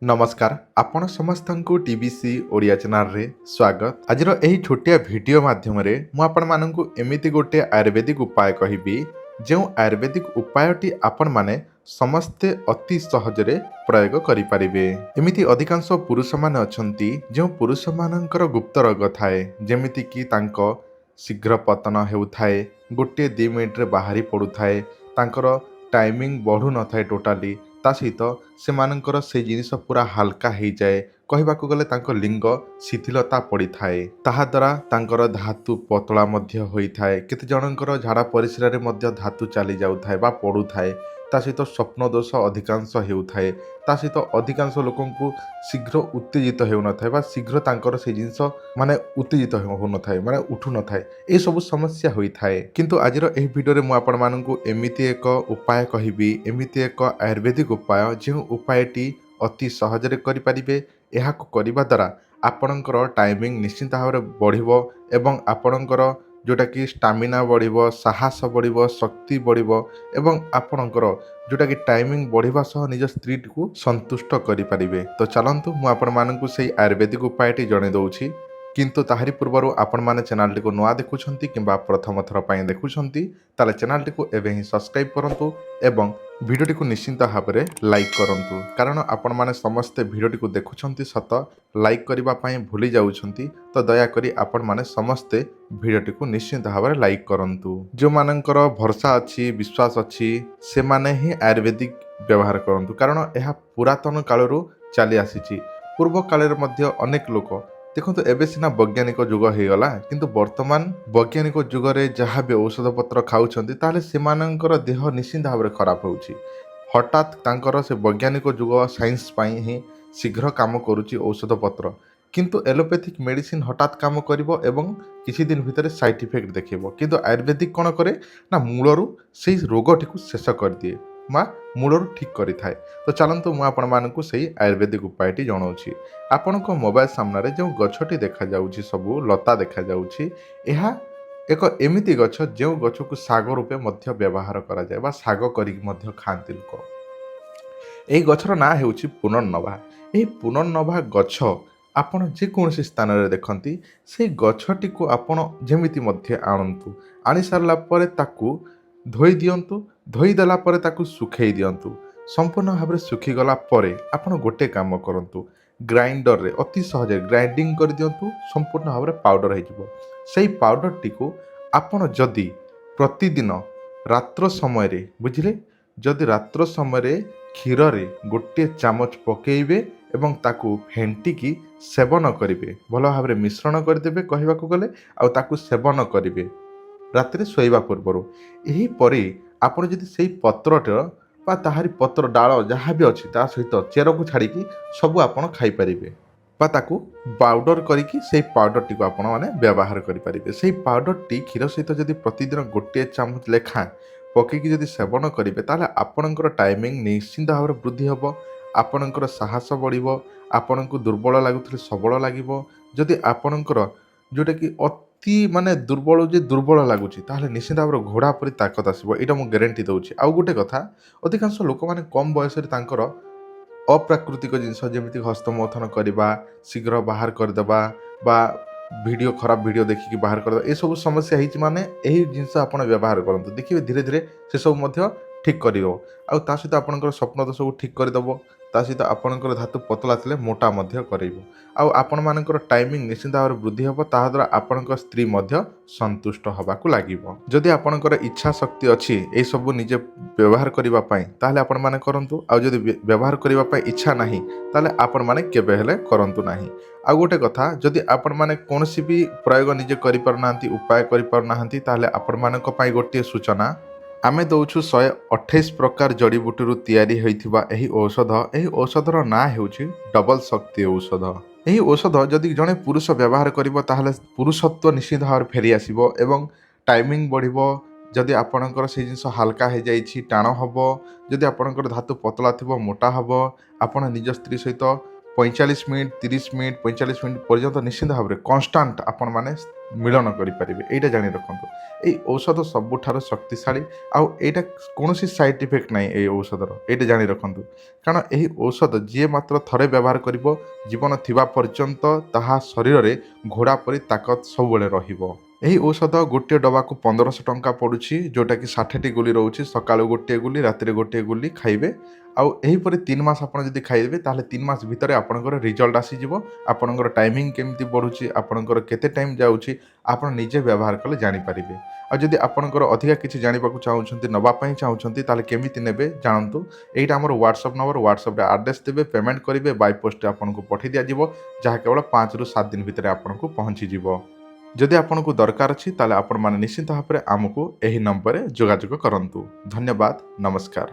नमस्कार आपण समस्त को टीबीसी ओडिया चैनल रे स्वागत। आज यही छोटिया वीडियो माध्यम मु आपण मानकु एमिति गोटे आयुर्वेदिक उपाय कहिबी जो आयुर्वेदिक उपायटी आपण माने समस्ते अति सहजरे प्रयोग करि परिबे। एमिति अधिकांश पुरुष माने अछंती जो पुरुष मानकर गुप्त रोग थाए जेमिति कि तांको शीघ्र पतन हेउथाए, गोटे 2 मिनिट रे बाहरी पडुथाए, तांकर टाइमिंग बढ़ू न थाए टोटाली, ता सहित सेमानंकर से जिनिस पूरा हल्का हो जाए, कहबाकू गले तांको लिंग शिथिलता पड़ी थाए, ताहा द्वारा तांकर धातु पतला मध्य होई थाए। केते जनंकर झाड़ा परिस्रा रे मध्य धातु चली जाउ थाए बा पड़ू थाए, ता सहित स्वप्न दोष अधिकांश हेउ थाए, ता सहित अधिकांश लोकंकु शीघ्र उत्तेजित हेउ न थाए बा शीघ्र तांकर से जिनिस माने उत्तेजित हो न थाए, माने उठू न थाए, ए सब समस्या होई थाए। किंतु आजिर एही वीडियो रे मु आपण मानकु एमिति एक उपाय कहिबी, एमिति एक आयुर्वेदिक उपाय जो उपायटी अति सहजरे करि परिबे। एहाको करिबा द्वारा आपणकर टाइमिंग निश्चित भाव बढ़िबो एवं आपणकर जोटा कि स्टामिना बढ़िबो, साहस बढ़िबो, शक्ति बढ़िबो एवं आपणकर जोटा कि टाइमिंग बढ़िबा सह निज स्त्री को संतुष्ट करि परिबे। तो चलंतु मु आपण मानकु सेही आयुर्वेदिक उपायटी जणे दउछि। किंतु ताहारी पूर्वरु आपण माने चैनल टी को नुआ देखुछंती किंबा प्रथम थर पई देखुछंती ताले चैनल टी को एबे ही सब्सक्राइब करंतु एवं भिडियो को निश्चिंत भाव में लाइक करंतु, कारण आपण माने समस्त भिडियो को देखुछंती सत लाइक करबा पई भूली जाउछंती। तो दया करी आपण माने समस्ते भिडियो को निश्चिंत भाव में लाइक करंतु। जो मानकर भरोसा अछि, विश्वास अछि, से माने ही आयुर्वेदिक व्यवहार करंतु, कारण यह पुरातन कालरू चली आसीची। पूर्व काल मध्य अनेक लोक देखो एबे सिना वैज्ञानिक जुग हो गला, किंतु वर्तमान वैज्ञानिक जुगरे जहाँ भी औषध पत्र खाउछंती ताले सेमानंकर देह निश्चित भाव में खराब होउची। हठात तांकर से वैज्ञानिक जुग साइंस पाई ही शीघ्र काम करुची औषध पत्र, किंतु एलोपैथिक मेडिसिन हठात काम करिवो एवं किछि दिन भितर साइड इफेक्ट देखिबो। किंतु आयुर्वेदिक कोन करे ना मूलरू से रोगटी को शेष कर दिए, मूलरू ठीक करि थाए। तो चलंतु मु आपण मानकु सेही आयुर्वेदिक उपायटी जणाउछि। आपणको मोबाइल सामने जो गछटी देखा जाउछि, सबु लता देखा जाउछि, एहा एक एमिति गछ जो गछ को साग रूपे मध्य व्यवहार करा जाय बा साग करी मध्य खांती लोक। एही गछर ना हेउछि पुनर्नभा। एही पुनर्नभा गछ आपण जे कोनसी स्थान रे देखंती से गछटी को आपण जेमिति मध्य आणंतु, आनी सारला परे ताकू धोई दियंतु, धोई देला परे ताकू सुखेई दियंतु। संपूर्ण भाव में सुखी गला परे आपण गोटे काम करंतु, ग्राइंडर रे अति सहज ग्राइंडिंग कर दियंतु, संपूर्ण भाव में पाउडर हो जिवो। सेही पाउडर टी को आपण जदि प्रतिदिन रात्र समय रे बुझिले, जदि रात्र समय रे क्षीर रे गोटे चामच पकेइबे एवं ताकू फेंटिकी सेवन करिवे, भल भाव में मिश्रण करदेबे कहबाकू गले, आ ताकू सेवन करिवे रात्रि शोइबा पूर्वरु। एही परे आपण जदि सेही पत्रटर बा ताहारी पत्र डाल जहाँ भी अच्छी ता सहित चेर को छाड़ी सबू आपण खाई परिबे बा ताकू पाउडर करिकी सेही पाउडर टी को आपण माने व्यवहार करि परिबे। सेही पाउडर टी क्षीर सहित जदि प्रतिदिन गोटे चामच लेखा पकेकी जदि सेवन करिवे ताले आपणकर टाइमिंग निश्चिंत भाव में वृद्धि हबो, आपणकर साहस बढ़िबो, आपणको दुर्बल लागुथले सबल लागिबो। जदि आपणकर जोटा कि अति माने दुर्बल लगुच ताहले निश्चित भाव घोड़ा परी ताकत आसो, यहाँ मुझे ग्यारंटी दूसरी। आउ गोटे कथा, अधिकांश लोक मैंने कम बयस अप्राकृतिक जिनस जमी हस्तमथन करवा, शीघ्र बाहर करदेवा बा वीडियो खराब वीडियो देखिकी बाहर करदेवा, ये सब समस्या होती माने यही जिनस आप व्यवहार करते देखिए धीरे धीरे से सब ठीक कर सहित आपंकर स्वप्न दोष को ठीक करदेव, ता सहित आपंकर धातु पतला थिले मोटा मध्य करइबो। आउ आपण मानकर टाइमिंग निश्चित भाव में वृद्धि हबो, ताहा द्वारा आपणकर स्त्री मध्य संतुष्ट हबाकू लागिबो। जदि आपणकर इच्छा शक्ति अछि ए सब निजे व्यवहार करिबा पई ताहले आपण माने करंतु, आउ जदि व्यवहार करिबा पई इच्छा नाही ताहले आपण माने केबे हेले करंतु नाही। आउ गोटे कथा, जदि आपण माने कोनोसी भी प्रयोग निजे करि परनांती, उपाय करि परनांती, ताहले आपण मानक पई गोटे सूचना, आमे दौछु 128 प्रकार जड़ीबूटी तैयारी होइथिबा एही औषध। एही औषधर ना हेउछि डबल शक्ति औषध। एही औषध जदि जड़े पुरुष व्यवहार करिवो ताहले पुरुषत्व निश्चित भाव फेरी आसिबो एवं टाइमिंग बढ़िबो। जदि आपणकर से जिनस हल्का हो जाइछि टाण हबो, जदि आपणकर धातु पतला थिबो मोटा हबो, आपण निज स्त्री सहित 45 मिनिट 30 मिनिट 45 मिनिट पर्यंत निश्चित भाव में कन्स्टांट आपण माने ମିଳନ କରିପାରିବେ। ଏଇଟା ଜାଣି ରଖନ୍ତୁ। ଏଇ ଔଷଧ ସବୁଠାରୁ ଶକ୍ତିଶାଳୀ ଆଉ ଏଇଟା କୌଣସି ସାଇଡ୍ ଇଫେକ୍ଟ ନାହିଁ ଏଇ ଔଷଧର। ଏଇଟା ଜାଣି ରଖନ୍ତୁ। କାରଣ ଏହି ଔଷଧ ଯିଏ ମାତ୍ର ଥରେ ବ୍ୟବହାର କରିବ ଜୀବନ ଥିବା ପର୍ଯ୍ୟନ୍ତ ତାହା ଶରୀରରେ ଘୋଡ଼ା ପରି ତାକତ ସବୁବେଳେ ରହିବ। ଏହି ଔଷଧ ଗୋଟିଏ ଡବାକୁ 1500 ଟଙ୍କା ପଡ଼ୁଛି, ଯେଉଁଟାକି 60ଟି ଗୁଳି ରହୁଛି। ସକାଳୁ ଗୋଟିଏ ଗୁଳି, ରାତିରେ ଗୋଟିଏ ଗୁଳି ଖାଇବେ। ଆଉ ଏହିପରି 3 ମାସ ଆପଣ ଯଦି ଖାଇବେ ତାହେଲେ 3 ମାସ ଭିତରେ ଆପଣଙ୍କର ରିଜଲ୍ଟ ଆସିଯିବ। ଆପଣଙ୍କର ଟାଇମିଂ କେମିତି ବଢ଼ୁଛି, ଆପଣଙ୍କର କେତେ ଟାଇମ୍ ଯାଉଛି, ଆପଣ ନିଜେ ବ୍ୟବହାର କଲେ ଜାଣିପାରିବେ। ଆଉ ଯଦି ଆପଣଙ୍କର ଅଧିକା କିଛି ଜାଣିବାକୁ ଚାହୁଁଛନ୍ତି, ନେବା ପାଇଁ ଚାହୁଁଛନ୍ତି, ତାହେଲେ କେମିତି ନେବେ ଜାଣନ୍ତୁ। ଏଇଟା ଆମର ହ୍ୱାଟ୍ସଆପ୍ ନମ୍ବର। ହ୍ୱାଟ୍ସଆପ୍ରେ ଆଡ୍ରେସ୍ ଦେବେ, ପେମେଣ୍ଟ କରିବେ, ବାଇ ପୋଷ୍ଟରେ ଆପଣଙ୍କୁ ପଠାଇ ଦିଆଯିବ, ଯାହା କେବଳ 5ରୁ 7 ଦିନ ଭିତରେ ଆପଣଙ୍କୁ ପହଞ୍ଚିଯିବ। ଯଦି ଆପଣଙ୍କୁ ଦରକାର ଅଛି ତାହେଲେ ଆପଣମାନେ ନିଶ୍ଚିତ ଭାବରେ ଆମକୁ ଏହି ନମ୍ବରରେ ଯୋଗାଯୋଗ କରନ୍ତୁ। ଧନ୍ୟବାଦ, ନମସ୍କାର।